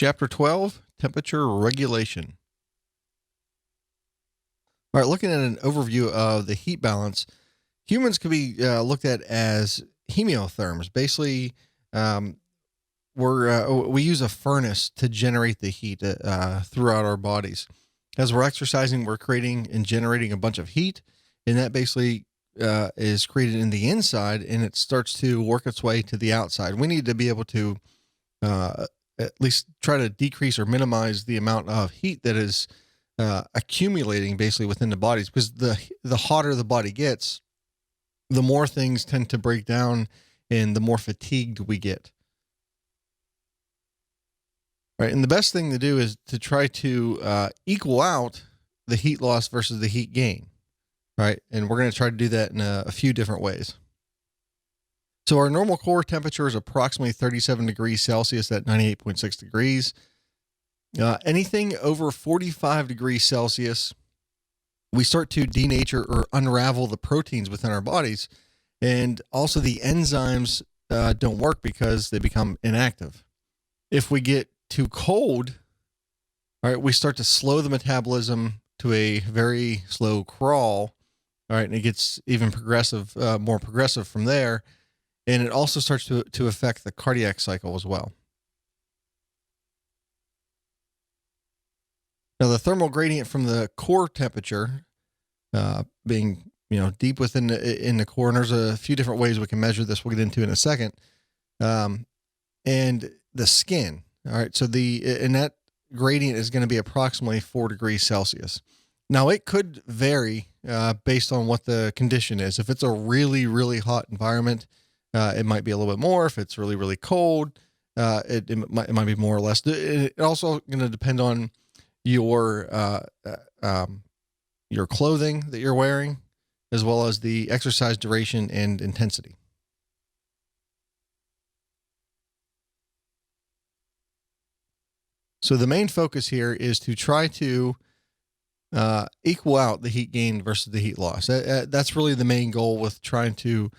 Chapter 12, Temperature Regulation. All right, looking at an overview of the heat balance, humans can be looked at as hemiotherms. Basically, um, we use a furnace to generate the heat throughout our bodies. As we're exercising, we're creating and generating a bunch of heat, and that basically is created in the inside, and it starts to work its way to the outside. We need to be able to uh, at least try to decrease or minimize the amount of heat that is accumulating basically within the bodies, because the hotter the body gets, the more things tend to break down and the more fatigued we get. Right. And the best thing to do is to try to equal out the heat loss versus the heat gain. Right. And we're going to try to do that in a few different ways. So our normal core temperature is approximately 37 degrees Celsius at 98.6 degrees. Anything over 45 degrees Celsius, we start to denature or unravel the proteins within our bodies. And also the enzymes don't work because they become inactive. If we get too cold, all right, we start to slow the metabolism to a very slow crawl. All right. And it gets even more progressive from there. And it also starts to affect the cardiac cycle as well. Now, the thermal gradient from the core temperature being, deep within in the core, and there's a few different ways we can measure this. We'll get into in a second. And the skin. All right. So and that gradient is going to be approximately 4 degrees Celsius. Now, it could vary based on what the condition is. If it's a really, really hot environment, it might be a little bit more. If it's really, really cold, it might be more or less. It also going to depend on your clothing that you're wearing, as well as the exercise duration and intensity. So the main focus here is to try to equal out the heat gain versus the heat loss. That's really the main goal with trying to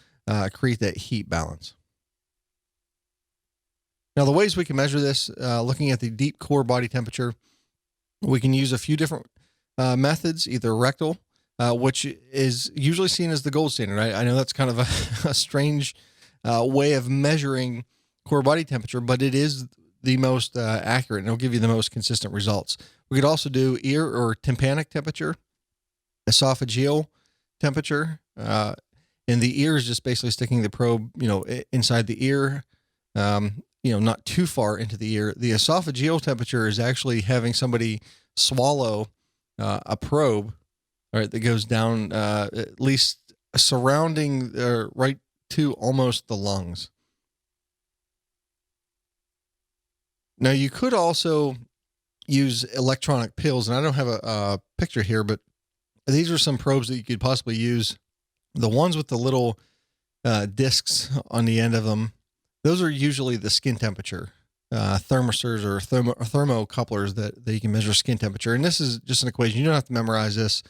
create that heat balance. Now, the ways we can measure this, looking at the deep core body temperature, we can use a few different methods, either rectal, which is usually seen as the gold standard. I know that's kind of a strange way of measuring core body temperature, but it is the most accurate, and it'll give you the most consistent results. We could also do ear or tympanic temperature, esophageal temperature, and the ear is just basically sticking the probe, inside the ear, not too far into the ear. The esophageal temperature is actually having somebody swallow a probe, all right, that goes down at least surrounding right to almost the lungs. Now, you could also use electronic pills, and I don't have a picture here, but these are some probes that you could possibly use. The ones with the little discs on the end of them, those are usually the skin temperature thermistors or thermocouplers that you can measure skin temperature. And this is just an equation. You don't have to memorize this.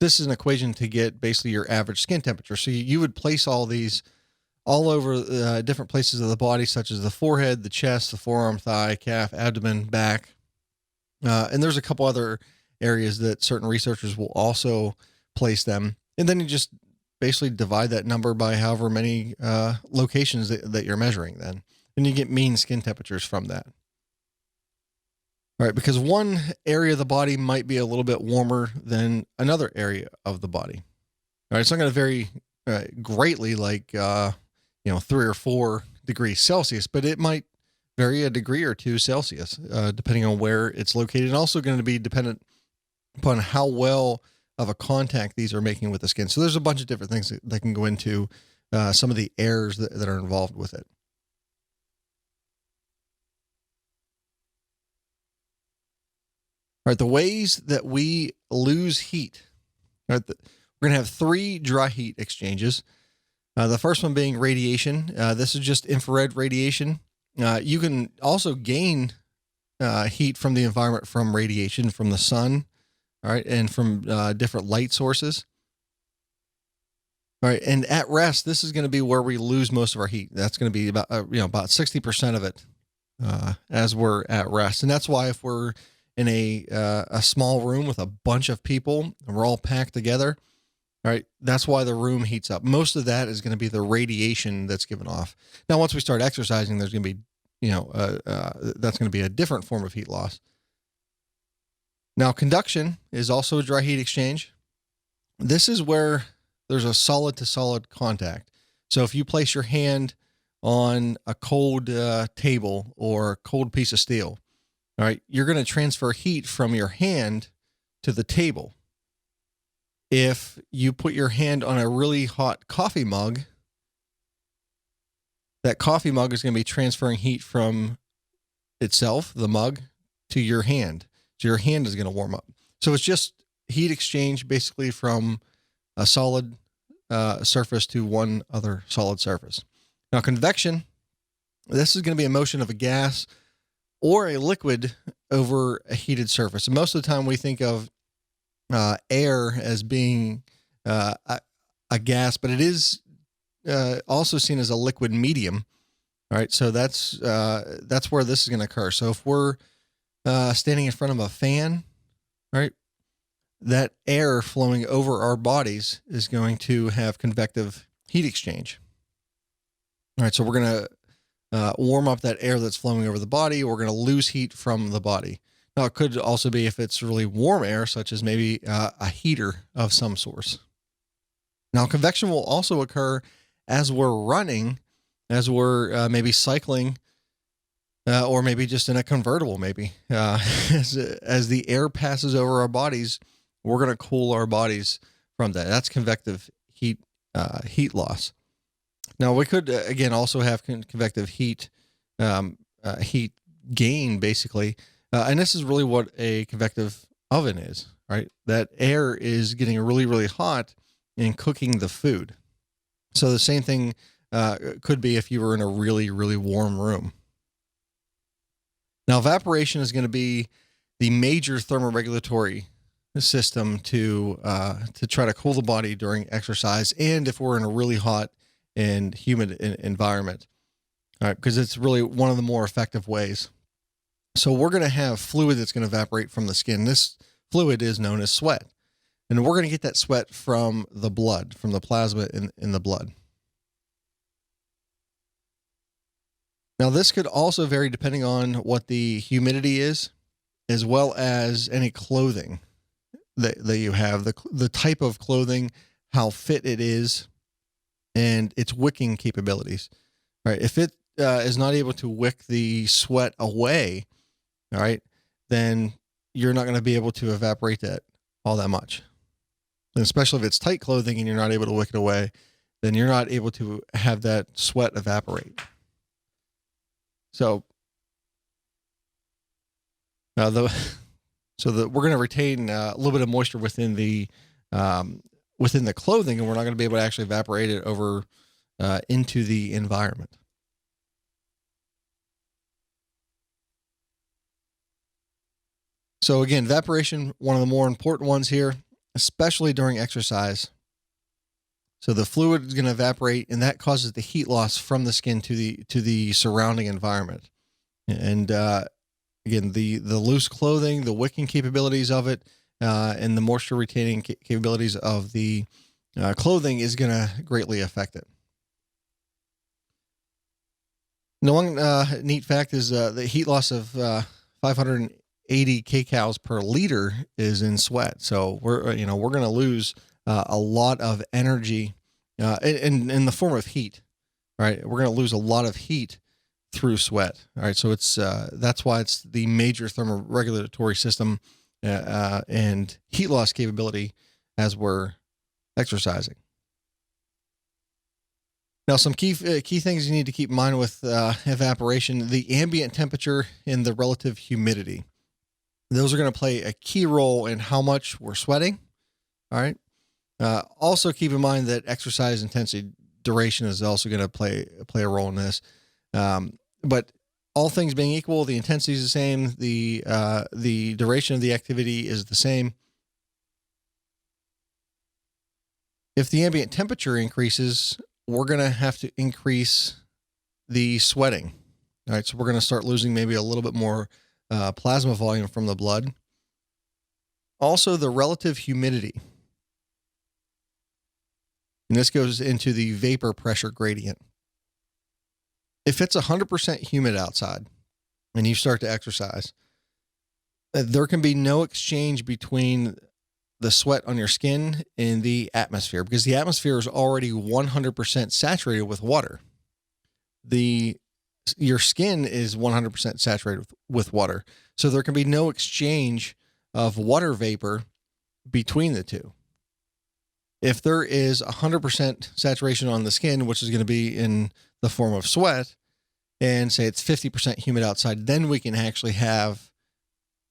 This is an equation to get basically your average skin temperature. So you would place all these all over different places of the body, such as the forehead, the chest, the forearm, thigh, calf, abdomen, back. And there's a couple other areas that certain researchers will also place them. And then you just basically divide that number by however many locations that you're measuring then. And you get mean skin temperatures from that. All right, because one area of the body might be a little bit warmer than another area of the body. All right, it's not going to vary greatly, like 3 or 4 degrees Celsius, but it might vary a degree or 2 Celsius, depending on where it's located, and also going to be dependent upon how well of a contact these are making with the skin. So there's a bunch of different things that can go into some of the errors that are involved with it. All right, the ways that we lose heat. All right, we're going to have 3 dry heat exchanges. The first one being radiation. This is just infrared radiation. You can also gain heat from the environment from radiation, from the sun, all right, and from different light sources. All right, and at rest, this is going to be where we lose most of our heat. That's going to be about 60% of it as we're at rest. And that's why if we're in a small room with a bunch of people and we're all packed together, all right, that's why the room heats up. Most of that is going to be the radiation that's given off. Now, once we start exercising, there's going to be, that's going to be a different form of heat loss. Now, conduction is also a dry heat exchange. This is where there's a solid to solid contact. So if you place your hand on a cold table or a cold piece of steel, all right, you're going to transfer heat from your hand to the table. If you put your hand on a really hot coffee mug, that coffee mug is going to be transferring heat from itself, the mug, to your hand. So your hand is going to warm up. So it's just heat exchange basically from a solid surface to one other solid surface. Now, convection, this is going to be a motion of a gas or a liquid over a heated surface. And most of the time we think of air as being a gas, but it is also seen as a liquid medium. All right, so that's where this is going to occur. So if we're standing in front of a fan, right, that air flowing over our bodies is going to have convective heat exchange. All right, so we're going to warm up that air that's flowing over the body. We're going to lose heat from the body. Now, it could also be if it's really warm air, such as maybe a heater of some source. Now, convection will also occur as we're running, as we're maybe cycling, or maybe just in a convertible, maybe. As the air passes over our bodies, we're going to cool our bodies from that. That's convective heat loss. Now, we could, again, also have convective heat gain, basically. And this is really what a convective oven is, right? That air is getting really, really hot and cooking the food. So the same thing could be if you were in a really, really warm room. Now, evaporation is going to be the major thermoregulatory system to try to cool the body during exercise, and if we're in a really hot and humid environment, all right, because it's really one of the more effective ways. So we're going to have fluid that's going to evaporate from the skin. This fluid is known as sweat, and we're going to get that sweat from the blood, from the plasma in the blood. Now, this could also vary depending on what the humidity is, as well as any clothing that you have, the type of clothing, how fit it is, and its wicking capabilities. All right, if it is not able to wick the sweat away, all right, then you're not going to be able to evaporate that all that much. And especially if it's tight clothing and you're not able to wick it away, then you're not able to have that sweat evaporate. So, we're going to retain a little bit of moisture within the clothing, and we're not going to be able to actually evaporate it over into the environment. So again, evaporation, one of the more important ones here, especially during exercise. So the fluid is going to evaporate, and that causes the heat loss from the skin to the surrounding environment. And again, the loose clothing, the wicking capabilities of it, and the moisture retaining capabilities of the clothing is going to greatly affect it. Now, one neat fact is the heat loss of 580 kcals per liter is in sweat. So we're going to lose a lot of energy in the form of heat, right? We're going to lose a lot of heat through sweat. All right. So it's that's why it's the major thermoregulatory system and heat loss capability as we're exercising. Now, some key things you need to keep in mind with evaporation: the ambient temperature and the relative humidity. Those are going to play a key role in how much we're sweating. All right. Also, keep in mind that exercise intensity duration is also going to play a role in this. But all things being equal, the intensity is the same. The duration of the activity is the same. If the ambient temperature increases, we're going to have to increase the sweating. All right, so we're going to start losing maybe a little bit more plasma volume from the blood. Also, the relative humidity. And this goes into the vapor pressure gradient. If it's 100% humid outside and you start to exercise, there can be no exchange between the sweat on your skin and the atmosphere, because the atmosphere is already 100% saturated with water. Your skin is 100% saturated with water. So there can be no exchange of water vapor between the two. If there is 100% saturation on the skin, which is going to be in the form of sweat, and say it's 50% humid outside, then we can actually have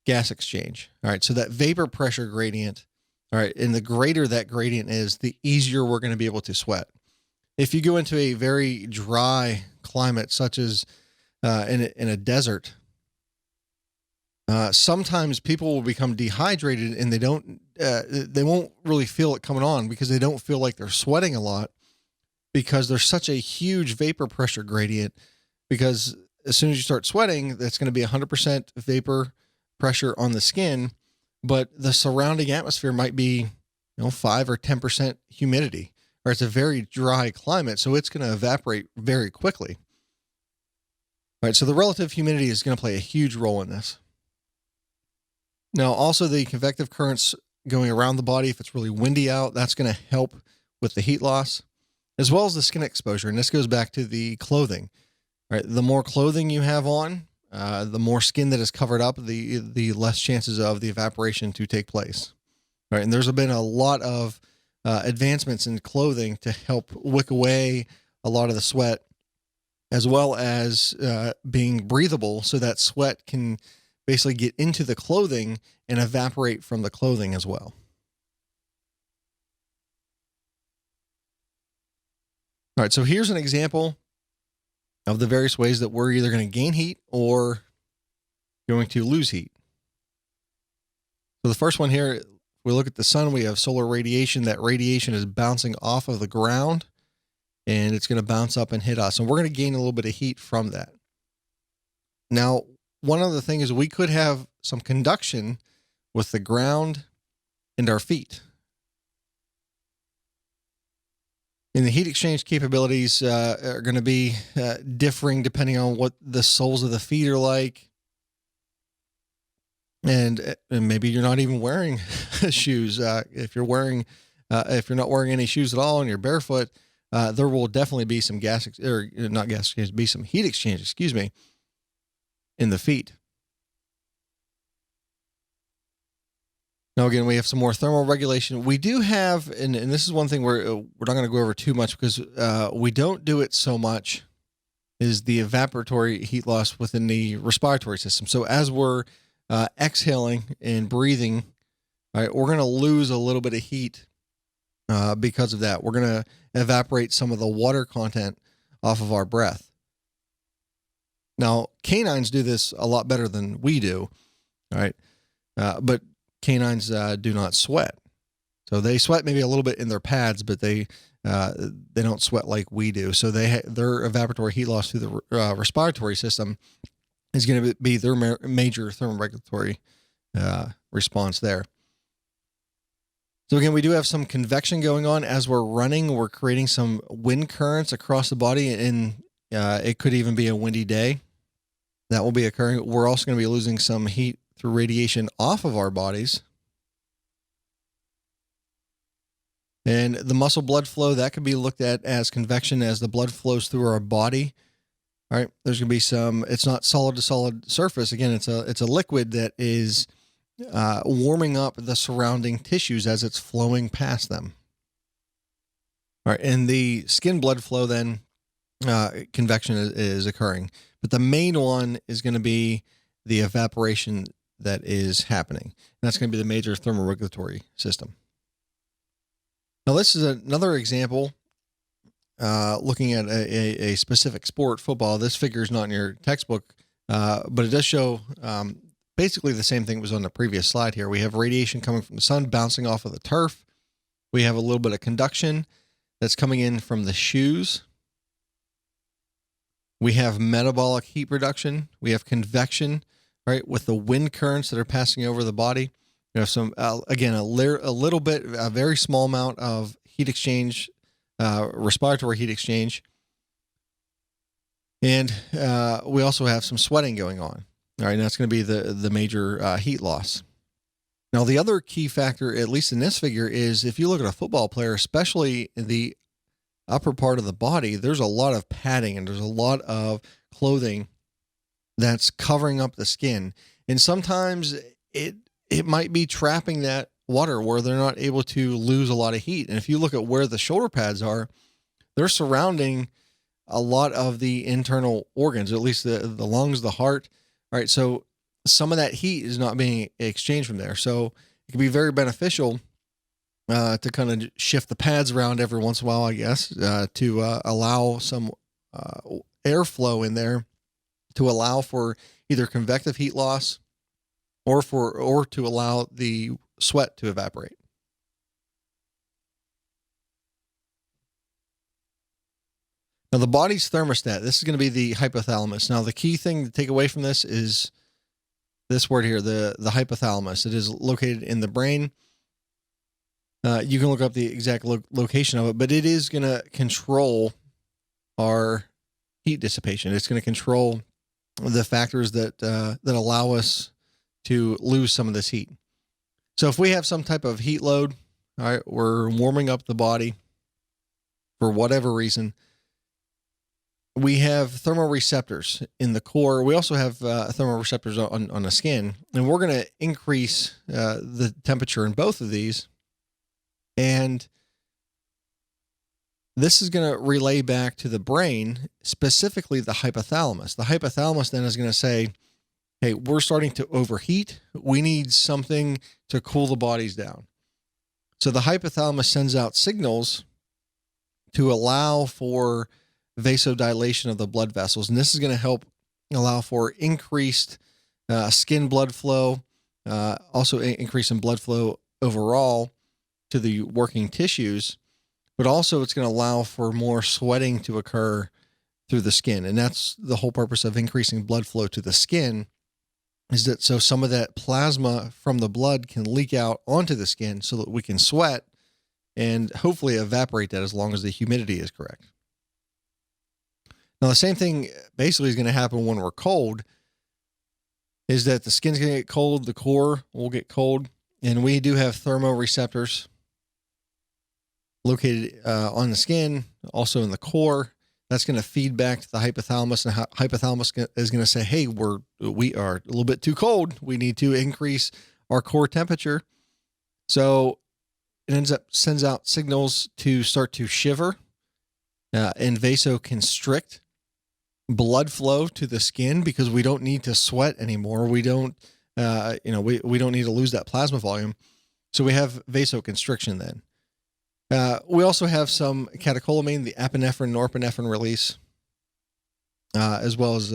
gas exchange. All right. So that vapor pressure gradient, all right, and the greater that gradient is, the easier we're going to be able to sweat. If you go into a very dry climate, such as in a desert, sometimes people will become dehydrated and they won't really feel it coming on, because they don't feel like they're sweating a lot, because there's such a huge vapor pressure gradient. Because as soon as you start sweating, that's going to be 100% vapor pressure on the skin, but the surrounding atmosphere might be, 5 or 10% humidity, or it's a very dry climate. So it's going to evaporate very quickly. All right. So the relative humidity is going to play a huge role in this. Now, also the convective currents going around the body, if it's really windy out, that's going to help with the heat loss, as well as the skin exposure. And this goes back to the clothing. All right. The more clothing you have on, the more skin that is covered up, the less chances of the evaporation to take place. All right. And there's been a lot of advancements in clothing to help wick away a lot of the sweat, as well as being breathable, so that sweat can basically get into the clothing and evaporate from the clothing as well. All right. So here's an example of the various ways that we're either going to gain heat or going to lose heat. So the first one here, we look at the sun, we have solar radiation. That radiation is bouncing off of the ground, and it's going to bounce up and hit us. And we're going to gain a little bit of heat from that. Now, one other thing is we could have some conduction with the ground and our feet. And the heat exchange capabilities are going to be differing depending on what the soles of the feet are like. And maybe you're not even wearing shoes. If you're not wearing any shoes at all and you're barefoot, there will definitely be some be some heat exchange, in the feet. Now, again, we have some more thermal regulation. We do have, and this is one thing we're not going to go over too much, because we don't do it so much, is the evaporatory heat loss within the respiratory system. So as we're exhaling and breathing, all right, we're going to lose a little bit of heat because of that. We're going to evaporate some of the water content off of our breath. Now, canines do this a lot better than we do, all right? But canines do not sweat. So they sweat maybe a little bit in their pads, but they don't sweat like we do. So their evaporatory heat loss through the respiratory system is going to be their major thermoregulatory response there. So again, we do have some convection going on as we're running. We're creating some wind currents across the body, and it could even be a windy day that will be occurring. We're also going to be losing some heat through radiation off of our bodies. And the muscle blood flow, that can be looked at as convection as the blood flows through our body. All right. There's going to be it's not solid to solid surface. Again, it's a liquid that is warming up the surrounding tissues as it's flowing past them. All right. And the skin blood flow, then convection is occurring. But the main one is going to be the evaporation that is happening. And that's going to be the major thermoregulatory system. Now, this is another example looking at a specific sport, football. This figure is not in your textbook, but it does show basically the same thing that was on the previous slide here. We have radiation coming from the sun bouncing off of the turf. We have a little bit of conduction that's coming in from the shoes. We have metabolic heat reduction. We have convection, right, with the wind currents that are passing over the body. You have some, again, a little bit, a very small amount of heat exchange, respiratory heat exchange. And we also have some sweating going on. All right, and that's going to be the major heat loss. Now, the other key factor, at least in this figure, is if you look at a football player, especially in the upper part of the body, there's a lot of padding and there's a lot of clothing that's covering up the skin. And sometimes it might be trapping that water where they're not able to lose a lot of heat. And if you look at where the shoulder pads are, they're surrounding a lot of the internal organs, at least the lungs, the heart. All right. So some of that heat is not being exchanged from there. So it can be very beneficial to kind of shift the pads around every once in a while, I guess, to allow some airflow in there to allow for either convective heat loss or to allow the sweat to evaporate. Now, the body's thermostat, this is going to be the hypothalamus. Now, the key thing to take away from this is this word here, the hypothalamus. It is located in the brain. You can look up the exact location of it, but it is going to control our heat dissipation. It's going to control the factors that allow us to lose some of this heat. So if we have some type of heat load, all right, we're warming up the body for whatever reason, we have thermoreceptors in the core. We also have thermoreceptors on the skin, and we're going to increase the temperature in both of these. And this is going to relay back to the brain, specifically the hypothalamus. The hypothalamus then is going to say, hey, we're starting to overheat. We need something to cool the bodies down. So the hypothalamus sends out signals to allow for vasodilation of the blood vessels. And this is going to help allow for increased skin blood flow, also increase in blood flow overall to the working tissues, but also it's going to allow for more sweating to occur through the skin. And that's the whole purpose of increasing blood flow to the skin, is that so some of that plasma from the blood can leak out onto the skin so that we can sweat and hopefully evaporate that as long as the humidity is correct. Now, the same thing basically is going to happen when we're cold, is that the skin's going to get cold, the core will get cold, and we do have thermoreceptors located on the skin, also in the core. That's going to feed back to the hypothalamus, and hypothalamus is going to say, hey, we are a little bit too cold. We need to increase our core temperature. So it sends out signals to start to shiver and vasoconstrict blood flow to the skin, because we don't need to sweat anymore. We don't, we don't need to lose that plasma volume. So we have vasoconstriction then. We also have some catecholamine, the epinephrine, norepinephrine release, as well as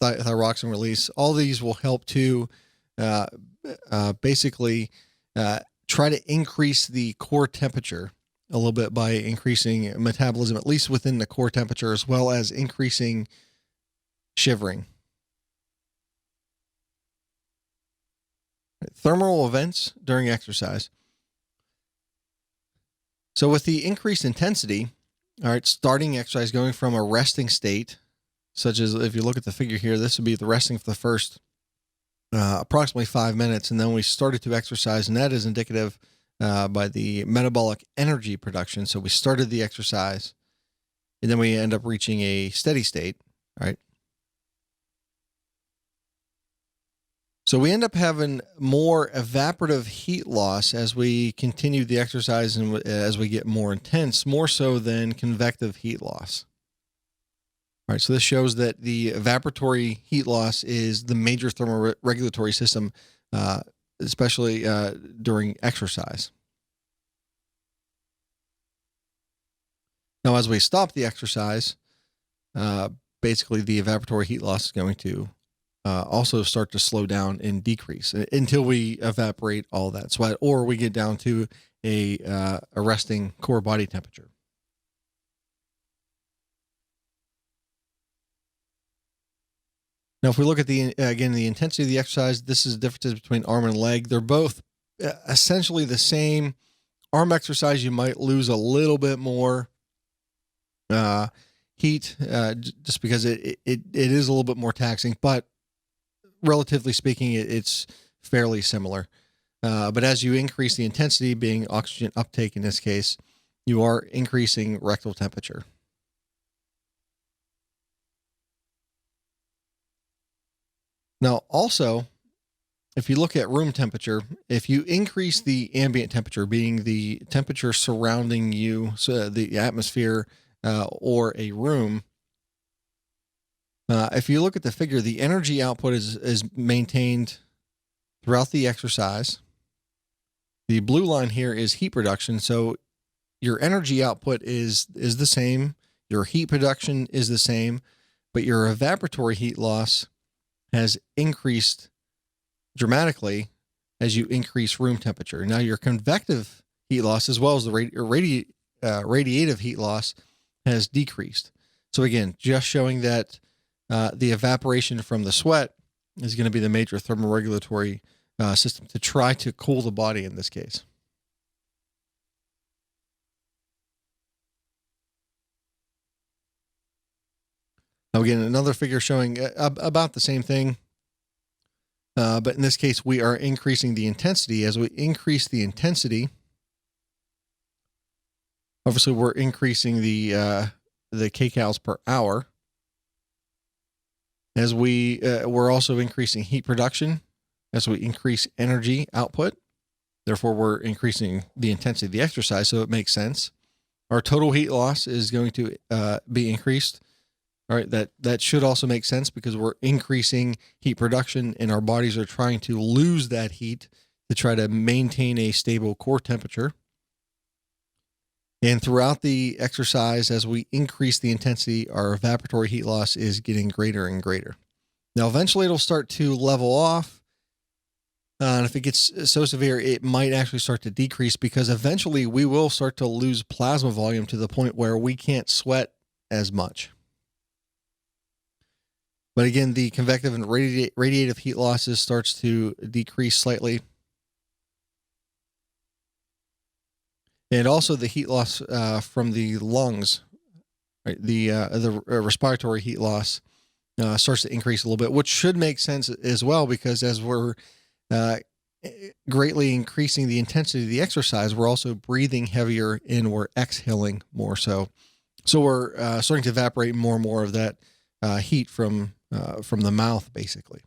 thyroxine release. All these will help to basically try to increase the core temperature a little bit by increasing metabolism, at least within the core temperature, as well as increasing shivering. Thermal events during exercise. So with the increased intensity, all right, starting exercise, going from a resting state, such as if you look at the figure here, this would be the resting for the first approximately 5 minutes, and then we started to exercise, and that is indicative by the metabolic energy production. So we started the exercise, and then we end up reaching a steady state, right? So we end up having more evaporative heat loss as we continue the exercise and as we get more intense, more so than convective heat loss. All right, so this shows that the evaporatory heat loss is the major thermoregulatory system, especially during exercise. Now, as we stop the exercise, basically the evaporatory heat loss is going to also start to slow down and decrease until we evaporate all that sweat, or we get down to a resting core body temperature. Now, if we look at the intensity of the exercise, this is the differences between arm and leg. They're both essentially the same. Arm exercise, you might lose a little bit more heat just because it is a little bit more taxing, but relatively speaking, it's fairly similar. But as you increase the intensity, being oxygen uptake in this case, you are increasing rectal temperature. Now, also, if you look at room temperature, if you increase the ambient temperature, being the temperature surrounding you, so the atmosphere or a room, if you look at the figure, the energy output is maintained throughout the exercise. The blue line here is heat production. So your energy output is the same. Your heat production is the same, but your evaporatory heat loss has increased dramatically as you increase room temperature. Now your convective heat loss, as well as the radiative heat loss, has decreased. So again, just showing that the evaporation from the sweat is going to be the major thermoregulatory system to try to cool the body in this case. Now again, another figure showing about the same thing, but in this case, we are increasing the intensity. As we increase the intensity, obviously we're increasing the kcals per hour. As we're also increasing heat production as we increase energy output. Therefore, we're increasing the intensity of the exercise, so it makes sense. Our total heat loss is going to be increased. All right, that should also make sense because we're increasing heat production and our bodies are trying to lose that heat to try to maintain a stable core temperature. And throughout the exercise, as we increase the intensity, our evaporatory heat loss is getting greater and greater. Now, eventually it'll start to level off. And if it gets so severe, it might actually start to decrease because eventually we will start to lose plasma volume to the point where we can't sweat as much. But again, the convective and radiative heat losses starts to decrease slightly. And also the heat loss from the lungs, right? The respiratory heat loss starts to increase a little bit, which should make sense as well, because as we're greatly increasing the intensity of the exercise, we're also breathing heavier and we're exhaling more. So we're starting to evaporate more and more of that heat from the mouth, basically.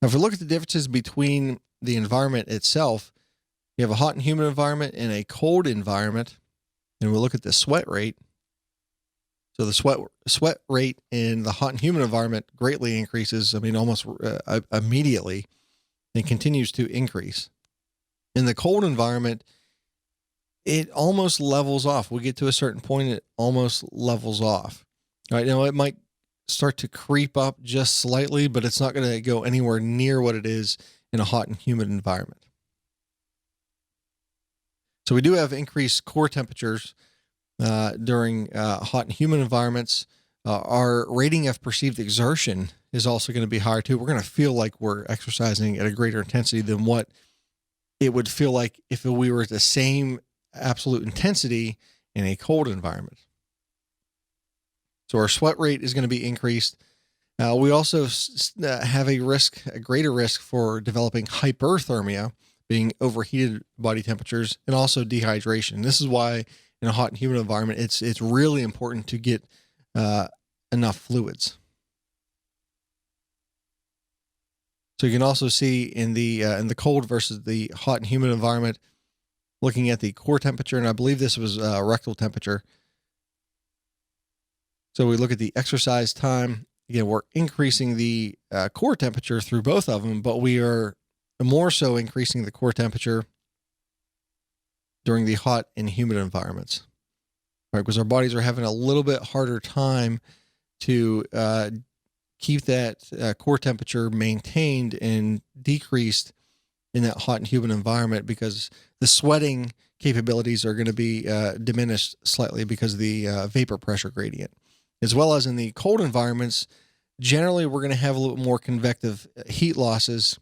Now, if we look at the differences between the environment itself, you have a hot and humid environment and a cold environment, and we'll look at the sweat rate. So the sweat rate in the hot and humid environment greatly increases. I mean, almost immediately, and continues to increase. In the cold environment, it almost levels off. We get to a certain point, it almost levels off. All right, now it might start to creep up just slightly, but it's not going to go anywhere near what it is in a hot and humid environment. So we do have increased core temperatures during hot and humid environments. Our rating of perceived exertion is also going to be higher too. We're going to feel like we're exercising at a greater intensity than what it would feel like if we were at the same absolute intensity in a cold environment. So our sweat rate is going to be increased. We also have a greater risk for developing hyperthermia, being overheated body temperatures, and also dehydration. This is why in a hot and humid environment, it's really important to get enough fluids. So you can also see in the cold versus the hot and humid environment, looking at the core temperature, and I believe this was rectal temperature. So we look at the exercise time. Again, we're increasing the core temperature through both of them, but we are more so increasing the core temperature during the hot and humid environments, right? Because our bodies are having a little bit harder time to keep that core temperature maintained and decreased in that hot and humid environment, because the sweating capabilities are going to be diminished slightly because of the vapor pressure gradient. As well as in the cold environments, generally we're going to have a little more convective heat losses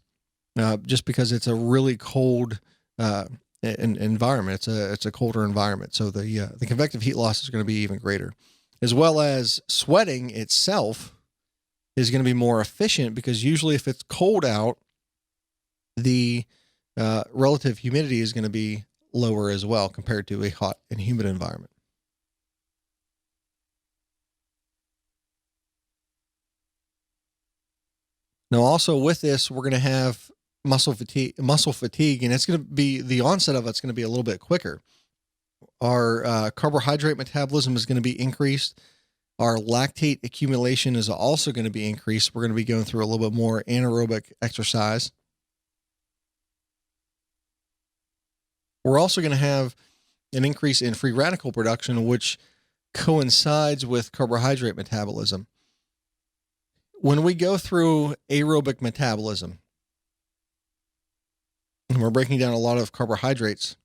just because it's a really cold environment. It's a colder environment, so the convective heat loss is going to be even greater. As well as sweating itself is going to be more efficient because usually if it's cold out, the relative humidity is going to be lower as well compared to a hot and humid environment. Now, also with this, we're going to have muscle fatigue, and it's going to be the onset of it's going to be a little bit quicker. Our carbohydrate metabolism is going to be increased. Our lactate accumulation is also going to be increased. We're going to be going through a little bit more anaerobic exercise. We're also going to have an increase in free radical production, which coincides with carbohydrate metabolism. When we go through aerobic metabolism, and we're breaking down a lot of carbohydrates,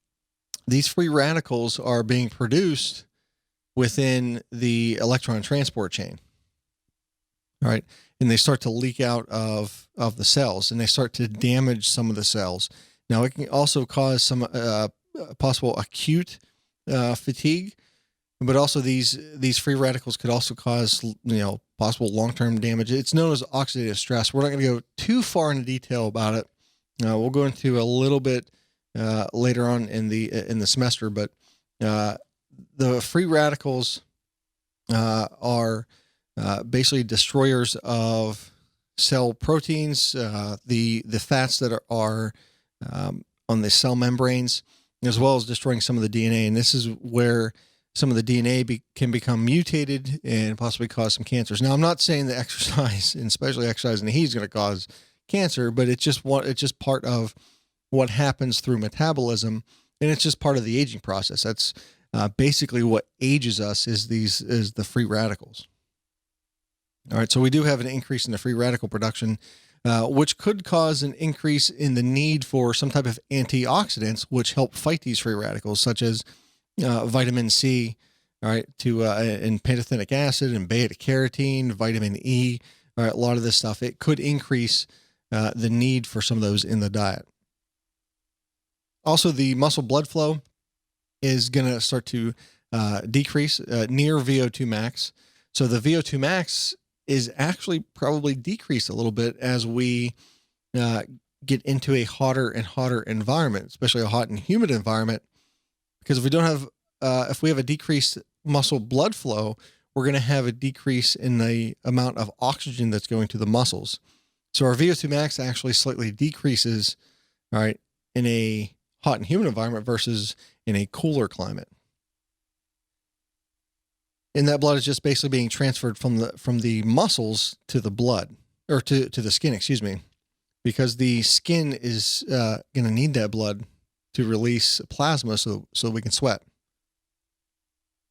these free radicals are being produced within the electron transport chain. All right. And they start to leak out of the cells, and they start to damage some of the cells. Now, it can also cause some possible acute fatigue, but also these free radicals could also cause, possible long-term damage. It's known as oxidative stress. We're not going to go too far into detail about it. We'll go into a little bit later on in the semester, but the free radicals are basically destroyers of cell proteins, the fats that are on the cell membranes, as well as destroying some of the DNA. And this is where some of the DNA can become mutated and possibly cause some cancers. Now, I'm not saying that exercise, and especially exercise in the heat, is going to cause cancer, but it's just part of what happens through metabolism, and it's just part of the aging process. That's basically what ages us is the free radicals. All right, so we do have an increase in the free radical production, which could cause an increase in the need for some type of antioxidants, which help fight these free radicals, such as vitamin C, all right, and pantothenic acid and beta carotene, vitamin E. All right, a lot of this stuff, it could increase the need for some of those in the diet. Also, the muscle blood flow is going to start to decrease near VO2 max. So the VO2 max is actually probably decreased a little bit as we get into a hotter and hotter environment, especially a hot and humid environment. Because if we have a decreased muscle blood flow, we're going to have a decrease in the amount of oxygen that's going to the muscles. So our VO2 max actually slightly decreases, all right, in a hot and humid environment versus in a cooler climate. And that blood is just basically being transferred from the muscles to the blood, or to the skin, excuse me, because the skin is going to need that blood to release plasma so we can sweat.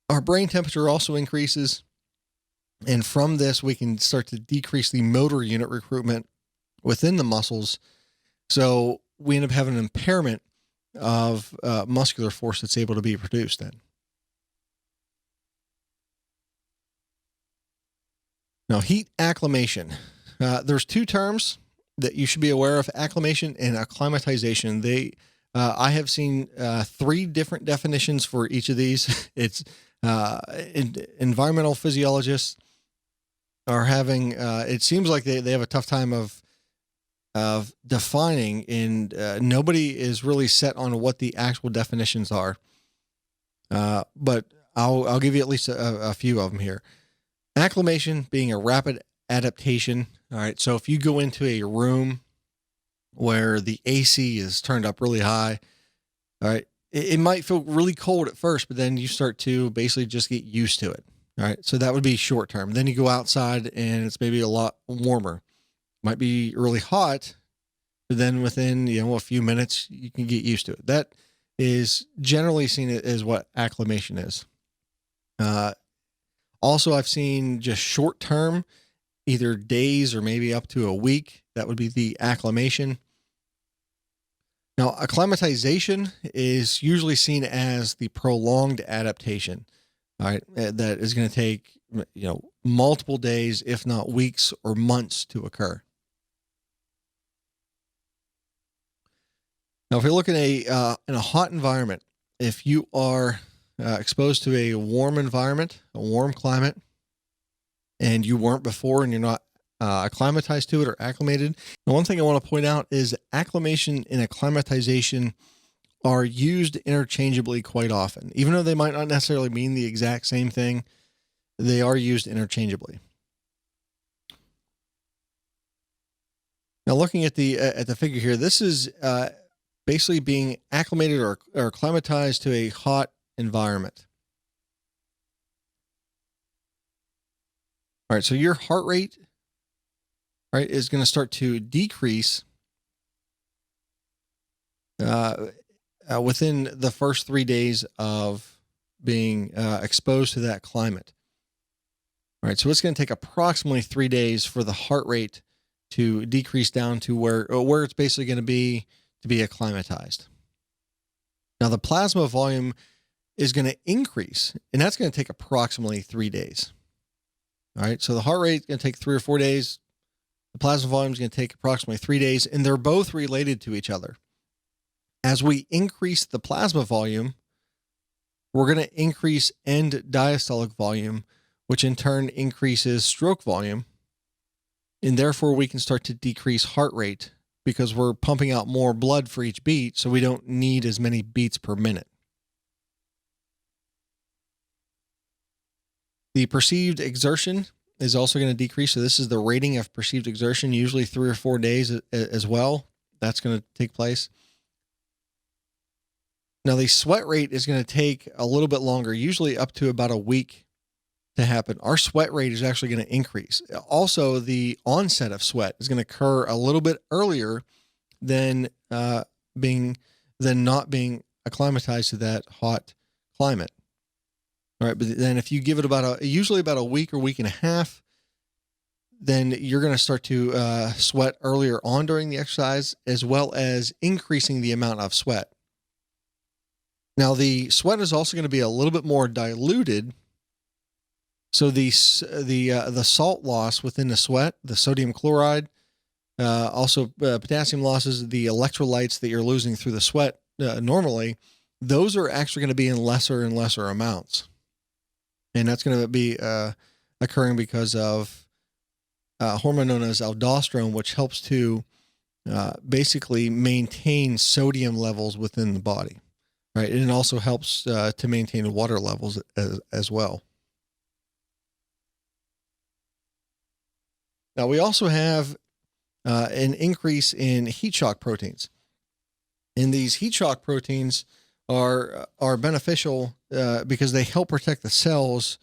Our brain temperature also increases, and from this we can start to decrease the motor unit recruitment within the muscles, so we end up having an impairment of muscular force that's able to be produced then. Now, heat acclimation. There's two terms that you should be aware of: acclimation and acclimatization. I have seen three different definitions for each of these. It's environmental physiologists are having. It seems like they have a tough time of defining, and nobody is really set on what the actual definitions are. But I'll give you at least a few of them here. Acclimation being a rapid adaptation. All right, so if you go into a room where the AC is turned up really high, all right, it might feel really cold at first, but then you start to basically just get used to it. All right, so that would be short term. Then you go outside and it's maybe a lot warmer. Might be really hot, but then within a few minutes you can get used to it. That is generally seen as what acclimation is. Also, I've seen just short term, either days or maybe up to a week. That would be the acclimation. Now, acclimatization is usually seen as the prolonged adaptation. All right, that is going to take multiple days, if not weeks or months, to occur. Now, if you look in a hot environment, if you are exposed to a warm environment, a warm climate, and you weren't before, and you're not acclimatized to it or acclimated, the one thing I want to point out is acclimation and acclimatization are used interchangeably quite often. Even though they might not necessarily mean the exact same thing, they are used interchangeably. Now, looking at the figure here, this is basically being acclimated or acclimatized to a hot environment. All right, so your heart rate, right, is going to start to decrease within the first 3 days of being exposed to that climate. All right, so it's going to take approximately 3 days for the heart rate to decrease down to where it's basically going to be acclimatized. Now, the plasma volume is going to increase, and that's going to take approximately 3 days. All right, so the heart rate is going to take 3 or 4 days. The plasma volume is going to take approximately 3 days, and they're both related to each other. As we increase the plasma volume, we're going to increase end diastolic volume, which in turn increases stroke volume. And therefore, we can start to decrease heart rate because we're pumping out more blood for each beat, so we don't need as many beats per minute. The perceived exertion is also going to decrease. So this is the rating of perceived exertion, usually 3 or 4 days as well. That's going to take place. Now, the sweat rate is going to take a little bit longer, usually up to about a week to happen. Our sweat rate is actually going to increase. Also, the onset of sweat is going to occur a little bit earlier than not being acclimatized to that hot climate. All right, but then if you give it usually about a week or week and a half, then you're going to start to sweat earlier on during the exercise, as well as increasing the amount of sweat. Now, the sweat is also going to be a little bit more diluted. So the salt loss within the sweat, the sodium chloride, also potassium losses, the electrolytes that you're losing through the sweat normally, those are actually going to be in lesser and lesser amounts. And that's going to be occurring because of a hormone known as aldosterone, which helps to basically maintain sodium levels within the body. Right, and it also helps to maintain water levels as well. Now, we also have an increase in heat shock proteins. And these heat shock proteins are beneficial because they help protect the cells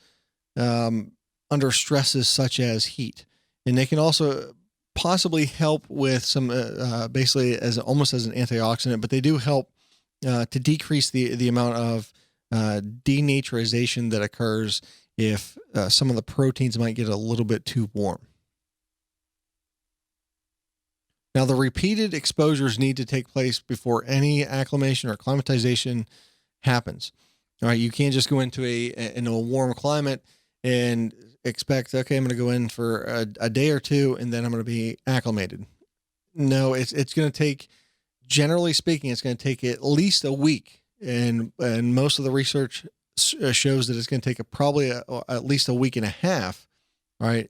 under stresses such as heat. And they can also possibly help with some basically almost as an antioxidant, but they do help to decrease the amount of denaturization that occurs if some of the proteins might get a little bit too warm. Now, the repeated exposures need to take place before any acclimation or acclimatization happens. All right, you can't just go into a warm climate and expect, okay, I'm going to go in for a day or two and then I'm going to be acclimated. No, it's going to take, generally speaking, it's going to take at least a week, and most of the research shows that it's going to take probably at least a week and a half. All right,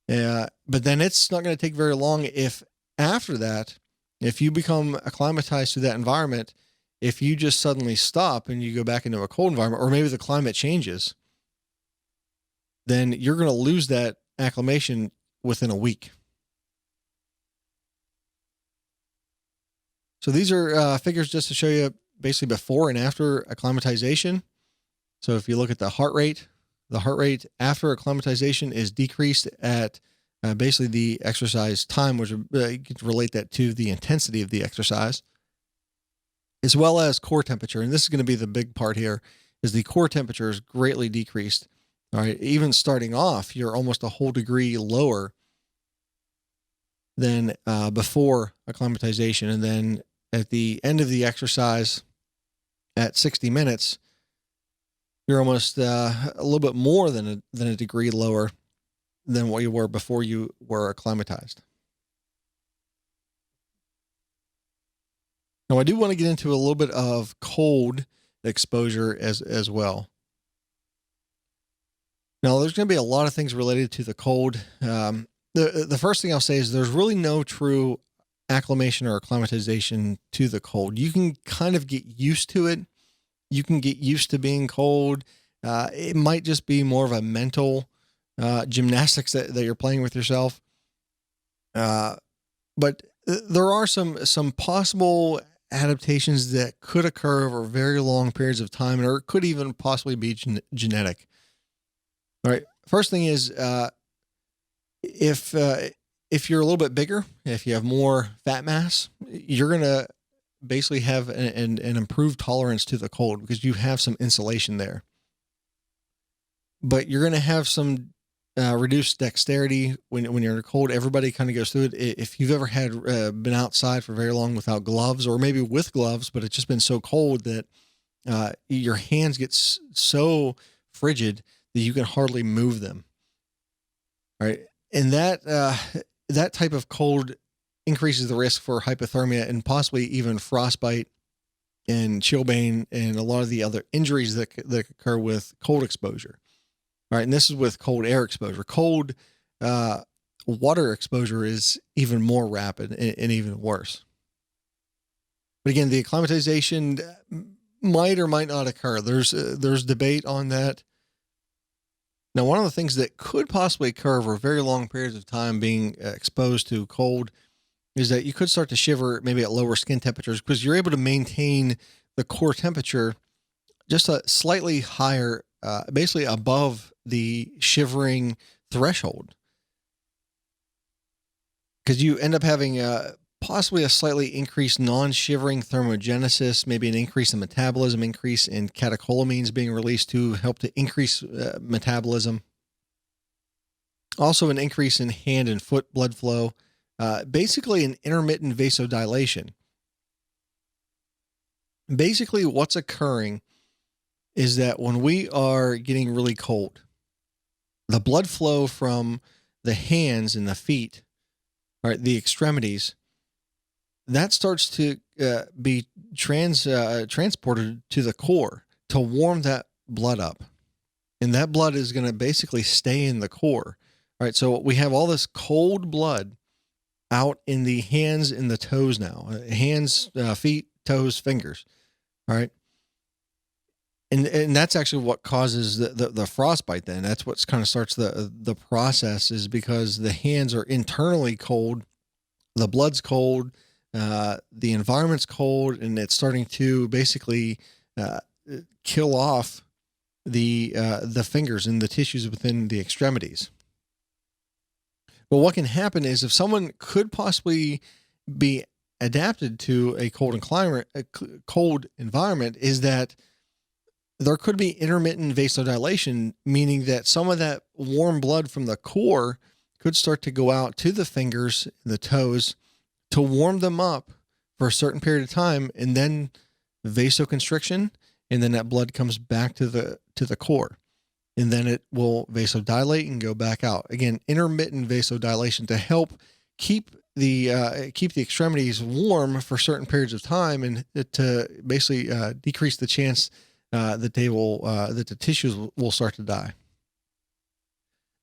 but then it's not going to take very long if after that, if you become acclimatized to that environment, if you just suddenly stop and you go back into a cold environment, or maybe the climate changes, then you're going to lose that acclimation within a week. So these are figures just to show you basically before and after acclimatization. So if you look at the heart rate after acclimatization is decreased at basically the exercise time, which you can relate that to the intensity of the exercise, as well as core temperature. And this is going to be the big part here, is the core temperature is greatly decreased. All right, even starting off, you're almost a whole degree lower than before acclimatization, and then at the end of the exercise at 60 minutes, you're almost a little bit more than a degree lower than what you were before you were acclimatized. Now, I do want to get into a little bit of cold exposure as well. Now, there's going to be a lot of things related to the cold. The first thing I'll say is there's really no true acclimation or acclimatization to the cold. You can kind of get used to it. You can get used to being cold. It might just be more of a mental gymnastics that you're playing with yourself. But there are some possible adaptations that could occur over very long periods of time, or it could even possibly be genetic. All right. First thing is, if you're a little bit bigger, if you have more fat mass, you're going to basically have an improved tolerance to the cold because you have some insulation there. But you're going to have some reduced dexterity when you're in the cold. Everybody kind of goes through it. If you've ever had been outside for very long without gloves, or maybe with gloves, but it's just been so cold that your hands get so frigid that you can hardly move them. All right. And that type of cold increases the risk for hypothermia and possibly even frostbite and chilblain and a lot of the other injuries that occur with cold exposure. All right. And this is with cold air exposure. Cold water exposure is even more rapid and even worse. But again, the acclimatization might or might not occur. There's debate on that. Now, one of the things that could possibly occur over very long periods of time being exposed to cold is that you could start to shiver maybe at lower skin temperatures because you're able to maintain the core temperature just a slightly higher, basically above the shivering threshold. Because you end up having possibly a slightly increased non-shivering thermogenesis, maybe an increase in metabolism, increase in catecholamines being released to help to increase metabolism. Also an increase in hand and foot blood flow, basically an intermittent vasodilation. Basically what's occurring is that when we are getting really cold, the blood flow from the hands and the feet, all right, the extremities, that starts to be transported to the core to warm that blood up. And that blood is going to basically stay in the core. All right. So we have all this cold blood out in the hands and the toes now, hands, feet, toes, fingers. All right. And that's actually what causes the frostbite. Then that's what kind of starts the process, is because the hands are internally cold. The blood's cold. The environment's cold, and it's starting to basically kill off the fingers and the tissues within the extremities. Well, what can happen is if someone could possibly be adapted to a cold environment, is that there could be intermittent vasodilation, meaning that some of that warm blood from the core could start to go out to the fingers, the toes, to warm them up for a certain period of time, and then vasoconstriction, and then that blood comes back to the core, and then it will vasodilate and go back out. Again, intermittent vasodilation to help keep the extremities warm for certain periods of time, and to basically decrease the chance that the tissues will start to die.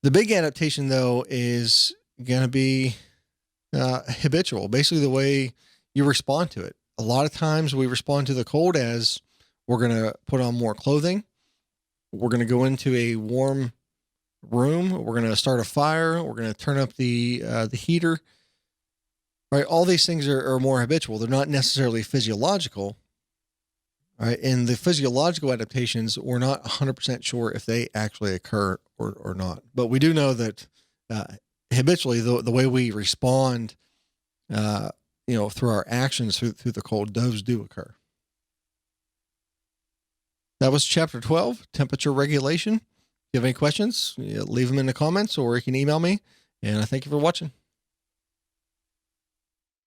The big adaptation, though, is going to be habitual, basically the way you respond to it. A lot of times we respond to the cold as we're going to put on more clothing. We're going to go into a warm room. We're going to start a fire. We're going to turn up the heater. Right? All these things are more habitual. They're not necessarily physiological. All right. And the physiological adaptations, we're not 100% sure if they actually occur or not. But we do know that habitually, the way we respond, through our actions through the cold, those do occur. That was chapter 12, temperature regulation. If you have any questions, leave them in the comments, or you can email me. And I thank you for watching.